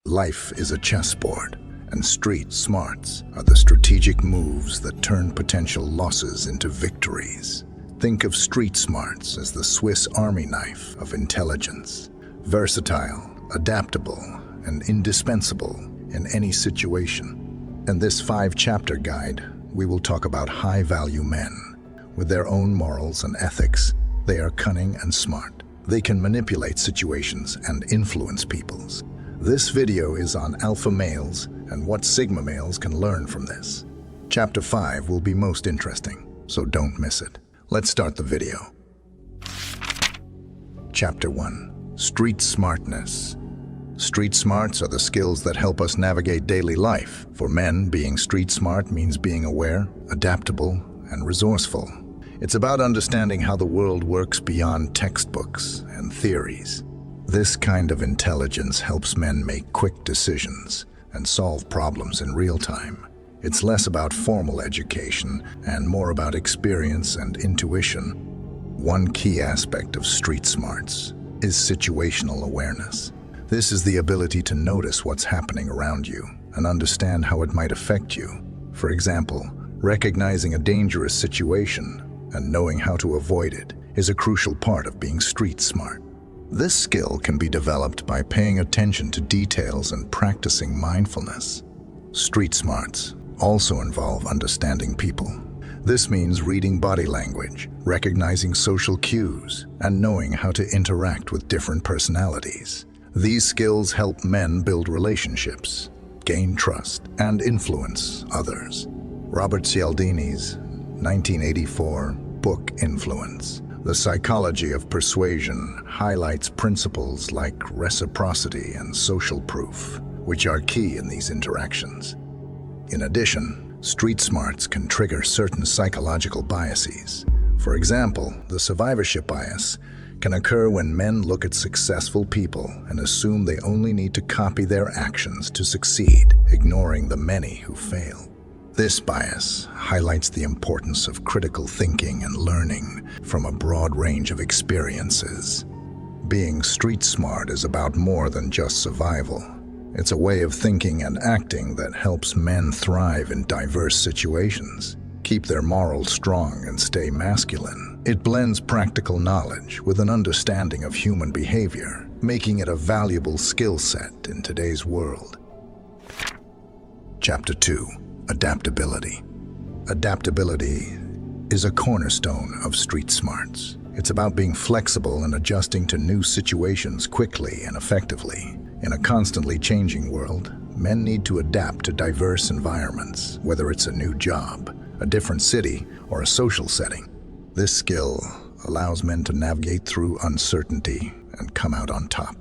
Life is a chessboard, and street smarts are the strategic moves that turn potential losses into victories. Think of street smarts as the Swiss Army knife of intelligence, versatile, adaptable, and indispensable in any situation. In this 5-chapter guide, we will talk about high-value men. With their own morals and ethics, they are cunning and smart. They can manipulate situations and influence peoples. This video is on alpha males and what sigma males can learn from this. Chapter 5 will be most interesting, so don't miss it. Let's start the video. Chapter 1. Street Smartness. Street smarts are the skills that help us navigate daily life. For men, being street smart means being aware, adaptable, and resourceful. It's about understanding how the world works beyond textbooks and theories. This kind of intelligence helps men make quick decisions and solve problems in real time. It's less about formal education and more about experience and intuition. One key aspect of street smarts is situational awareness. This is the ability to notice what's happening around you and understand how it might affect you. For example, recognizing a dangerous situation and knowing how to avoid it is a crucial part of being street smart. This skill can be developed by paying attention to details and practicing mindfulness. Street smarts also involve understanding people. This means reading body language, recognizing social cues, and knowing how to interact with different personalities. These skills help men build relationships, gain trust, and influence others. Robert Cialdini's 1984 book Influence, The Psychology of Persuasion, highlights principles like reciprocity and social proof, which are key in these interactions. In addition, street smarts can trigger certain psychological biases. For example, the survivorship bias can occur when men look at successful people and assume they only need to copy their actions to succeed, ignoring the many who fail. This bias highlights the importance of critical thinking and learning from a broad range of experiences. Being street smart is about more than just survival. It's a way of thinking and acting that helps men thrive in diverse situations, keep their morals strong, and stay masculine. It blends practical knowledge with an understanding of human behavior, making it a valuable skill set in today's world. Chapter 2. Adaptability. Adaptability is a cornerstone of street smarts. It's about being flexible and adjusting to new situations quickly and effectively. In a constantly changing world, men need to adapt to diverse environments, whether it's a new job, a different city, or a social setting. This skill allows men to navigate through uncertainty and come out on top.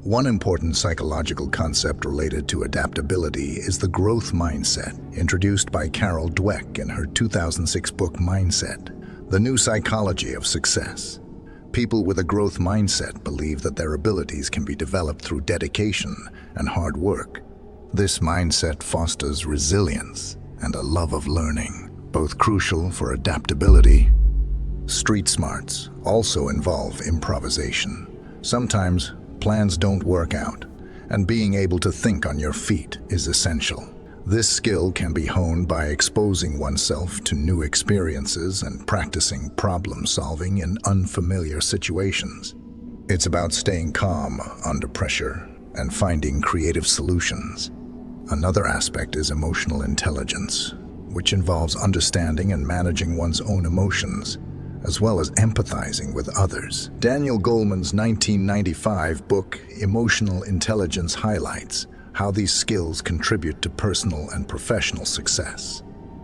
One important psychological concept related to adaptability is the growth mindset, introduced by Carol Dweck in her 2006 book Mindset, The New Psychology of Success. People with a growth mindset believe that their abilities can be developed through dedication and hard work. This mindset fosters resilience and a love of learning, both crucial for adaptability. Street smarts also involve improvisation. Sometimes plans don't work out, and being able to think on your feet is essential. This skill can be honed by exposing oneself to new experiences and practicing problem solving in unfamiliar situations. It's about staying calm under pressure and finding creative solutions. Another aspect is emotional intelligence, which involves understanding and managing one's own emotions, as well as empathizing with others. Daniel Goleman's 1995 book, Emotional Intelligence, highlights how these skills contribute to personal and professional success.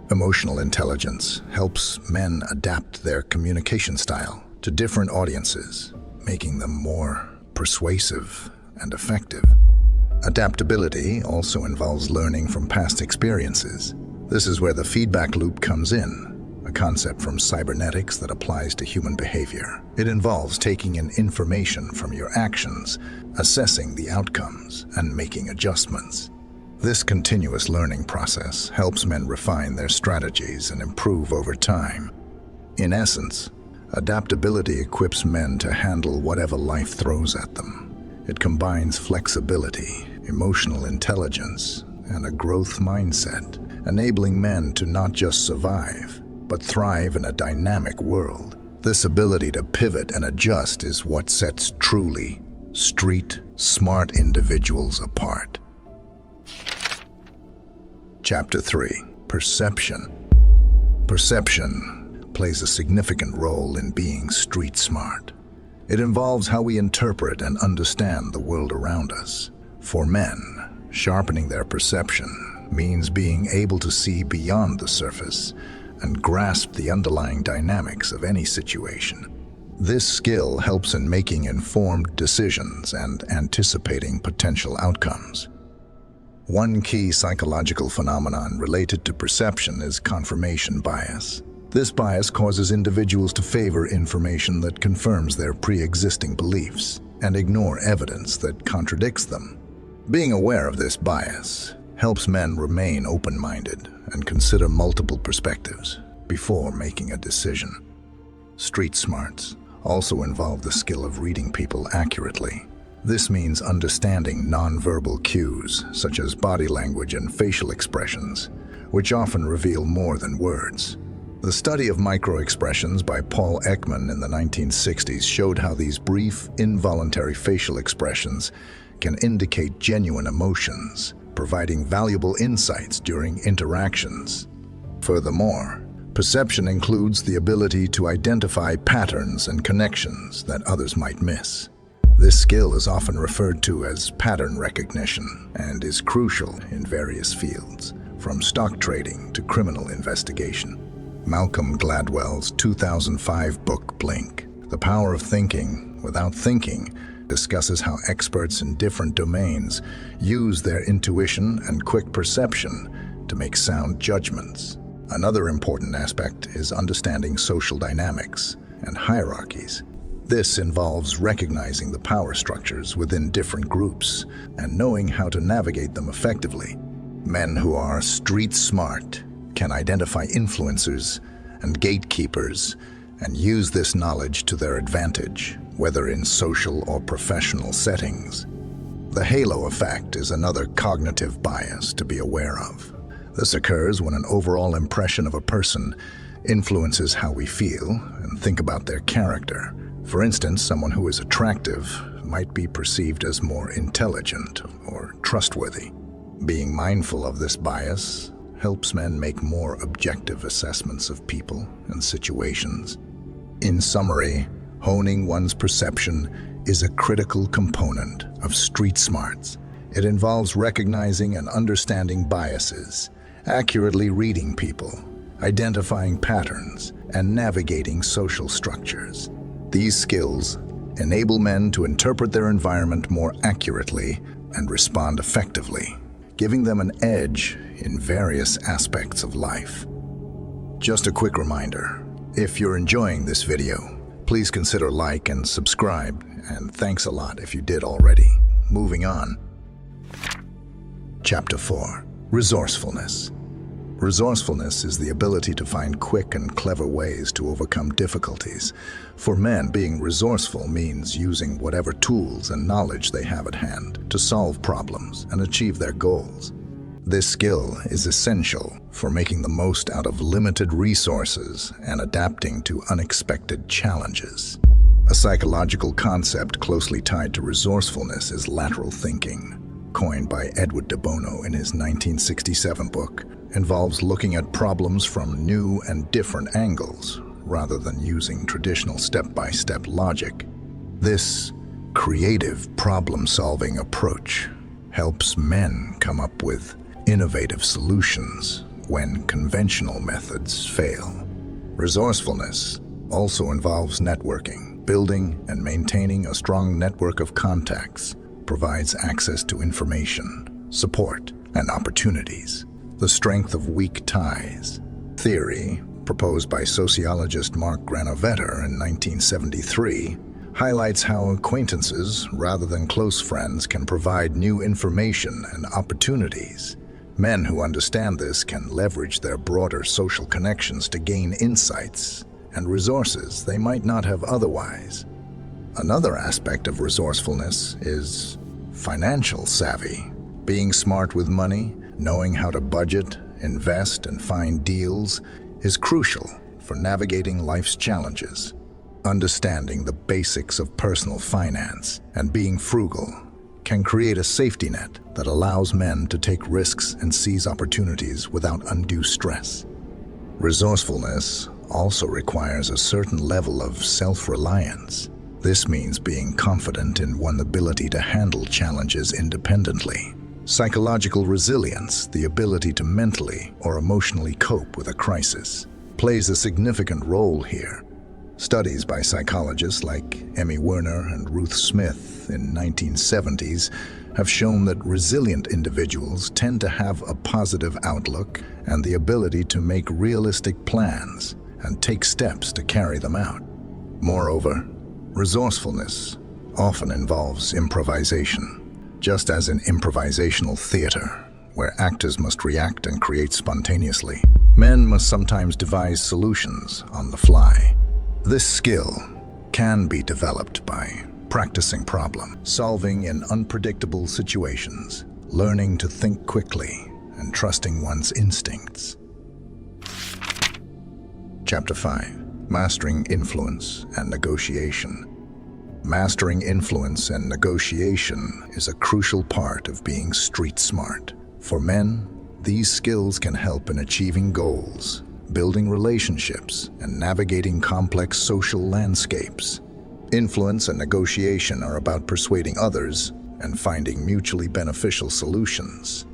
Emotional intelligence helps men adapt their communication style to different audiences, making them more persuasive and effective. Adaptability also involves learning from past experiences. This is where the feedback loop comes in, a concept from cybernetics that applies to human behavior. It involves taking in information from your actions, assessing the outcomes, and making adjustments. This continuous learning process helps men refine their strategies and improve over time. In essence, adaptability equips men to handle whatever life throws at them. It combines flexibility, emotional intelligence, and a growth mindset, enabling men to not just survive, but thrive in a dynamic world. This ability to pivot and adjust is what sets truly street smart individuals apart. Chapter 3. Perception. Perception plays a significant role in being street smart. It involves how we interpret and understand the world around us. For men, sharpening their perception means being able to see beyond the surface and grasp the underlying dynamics of any situation. This skill helps in making informed decisions and anticipating potential outcomes. One key psychological phenomenon related to perception is confirmation bias. This bias causes individuals to favor information that confirms their pre-existing beliefs and ignore evidence that contradicts them. Being aware of this bias helps men remain open-minded and consider multiple perspectives before making a decision. Street smarts also involve the skill of reading people accurately. This means understanding nonverbal cues, such as body language and facial expressions, which often reveal more than words. The study of microexpressions by Paul Ekman in the 1960s showed how these brief, involuntary facial expressions can indicate genuine emotions, providing valuable insights during interactions. Furthermore, perception includes the ability to identify patterns and connections that others might miss. This skill is often referred to as pattern recognition and is crucial in various fields, from stock trading to criminal investigation. Malcolm Gladwell's 2005 book, Blink: The Power of Thinking Without Thinking, discusses how experts in different domains use their intuition and quick perception to make sound judgments. Another important aspect is understanding social dynamics and hierarchies. This involves recognizing the power structures within different groups and knowing how to navigate them effectively. Men who are street smart can identify influencers and gatekeepers and use this knowledge to their advantage, whether in social or professional settings. The halo effect is another cognitive bias to be aware of. This occurs when an overall impression of a person influences how we feel and think about their character. For instance, someone who is attractive might be perceived as more intelligent or trustworthy. Being mindful of this bias helps men make more objective assessments of people and situations. In summary, honing one's perception is a critical component of street smarts. It involves recognizing and understanding biases, accurately reading people, identifying patterns, and navigating social structures. These skills enable men to interpret their environment more accurately and respond effectively, giving them an edge in various aspects of life. Just a quick reminder, if you're enjoying this video, please consider like and subscribe, and thanks a lot if you did already. Moving on. Chapter 4. Resourcefulness. Resourcefulness is the ability to find quick and clever ways to overcome difficulties. For men, being resourceful means using whatever tools and knowledge they have at hand to solve problems and achieve their goals. This skill is essential for making the most out of limited resources and adapting to unexpected challenges. A psychological concept closely tied to resourcefulness is lateral thinking, coined by Edward de Bono in his 1967 book. Involves looking at problems from new and different angles, rather than using traditional step-by-step logic. This creative problem-solving approach helps men come up with innovative solutions when conventional methods fail. Resourcefulness also involves networking. Building and maintaining a strong network of contacts provides access to information, support, and opportunities. The strength of weak ties theory, proposed by sociologist Mark Granovetter in 1973, highlights how acquaintances, rather than close friends, can provide new information and opportunities. Men who understand this can leverage their broader social connections to gain insights and resources they might not have otherwise. Another aspect of resourcefulness is financial savvy. Being smart with money, knowing how to budget, invest, and find deals is crucial for navigating life's challenges. Understanding the basics of personal finance and being frugal can create a safety net that allows men to take risks and seize opportunities without undue stress. Resourcefulness also requires a certain level of self-reliance. This means being confident in one's ability to handle challenges independently. Psychological resilience, the ability to mentally or emotionally cope with a crisis, plays a significant role here. Studies by psychologists like Emmy Werner and Ruth Smith in 1970s have shown that resilient individuals tend to have a positive outlook and the ability to make realistic plans and take steps to carry them out. Moreover, resourcefulness often involves improvisation. Just as in improvisational theater, where actors must react and create spontaneously, men must sometimes devise solutions on the fly. This skill can be developed by practicing problem solving in unpredictable situations, learning to think quickly, and trusting one's instincts. Chapter 5. Mastering Influence and Negotiation. Mastering influence and negotiation is a crucial part of being street smart. For men, these skills can help in achieving goals, building relationships, and navigating complex social landscapes. Influence and negotiation are about persuading others and finding mutually beneficial solutions.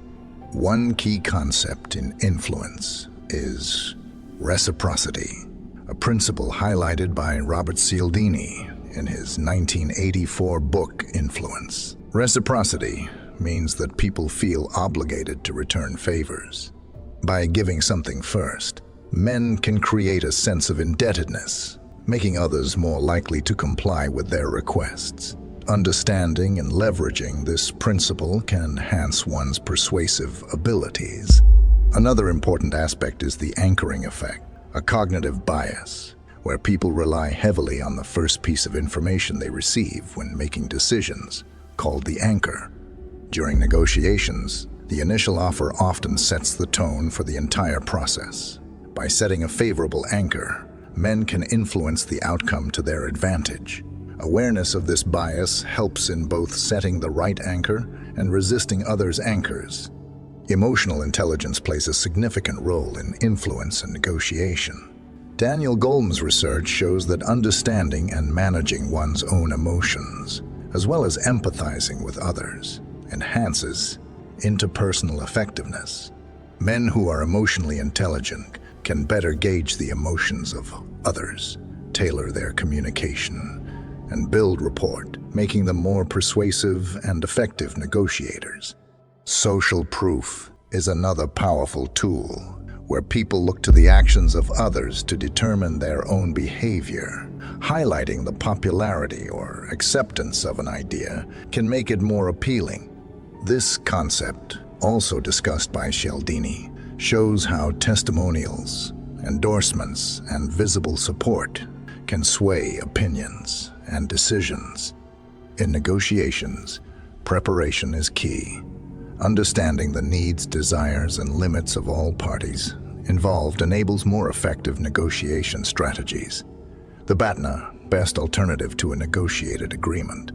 One key concept in influence is reciprocity, a principle highlighted by Robert Cialdini in his 1984 book, Influence. Reciprocity means that people feel obligated to return favors. By giving something first, men can create a sense of indebtedness, making others more likely to comply with their requests. Understanding and leveraging this principle can enhance one's persuasive abilities. Another important aspect is the anchoring effect, a cognitive bias, where people rely heavily on the first piece of information they receive when making decisions, called the anchor. During negotiations, the initial offer often sets the tone for the entire process. By setting a favorable anchor, men can influence the outcome to their advantage. Awareness of this bias helps in both setting the right anchor and resisting others' anchors. Emotional intelligence plays a significant role in influence and negotiation. Daniel Goleman's research shows that understanding and managing one's own emotions, as well as empathizing with others, enhances interpersonal effectiveness. Men who are emotionally intelligent can better gauge the emotions of others, tailor their communication, and build rapport, making them more persuasive and effective negotiators. Social proof is another powerful tool, where people look to the actions of others to determine their own behavior. Highlighting the popularity or acceptance of an idea can make it more appealing. This concept, also discussed by Cialdini, shows how testimonials, endorsements, and visible support can sway opinions and decisions. In negotiations, preparation is key. Understanding the needs, desires, and limits of all parties involved enables more effective negotiation strategies. The BATNA, best alternative to a negotiated agreement,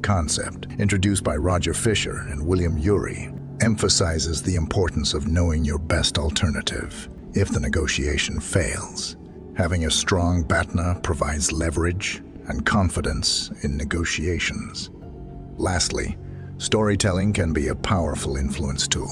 concept, introduced by Roger Fisher and William Ury, emphasizes the importance of knowing your best alternative if the negotiation fails. Having a strong BATNA provides leverage and confidence in negotiations. Lastly, storytelling can be a powerful influence tool.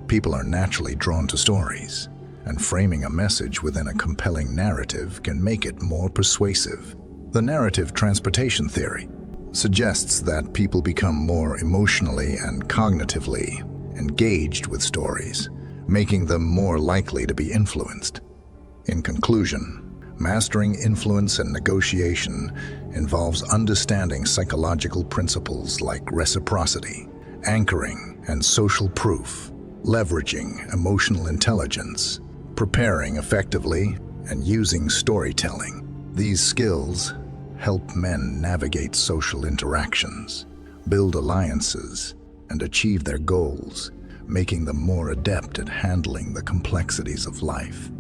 People are naturally drawn to stories, and framing a message within a compelling narrative can make it more persuasive. The narrative transportation theory suggests that people become more emotionally and cognitively engaged with stories, making them more likely to be influenced. In conclusion, mastering influence and negotiation involves understanding psychological principles like reciprocity, anchoring, and social proof, leveraging emotional intelligence, preparing effectively, and using storytelling. These skills help men navigate social interactions, build alliances, and achieve their goals, making them more adept at handling the complexities of life.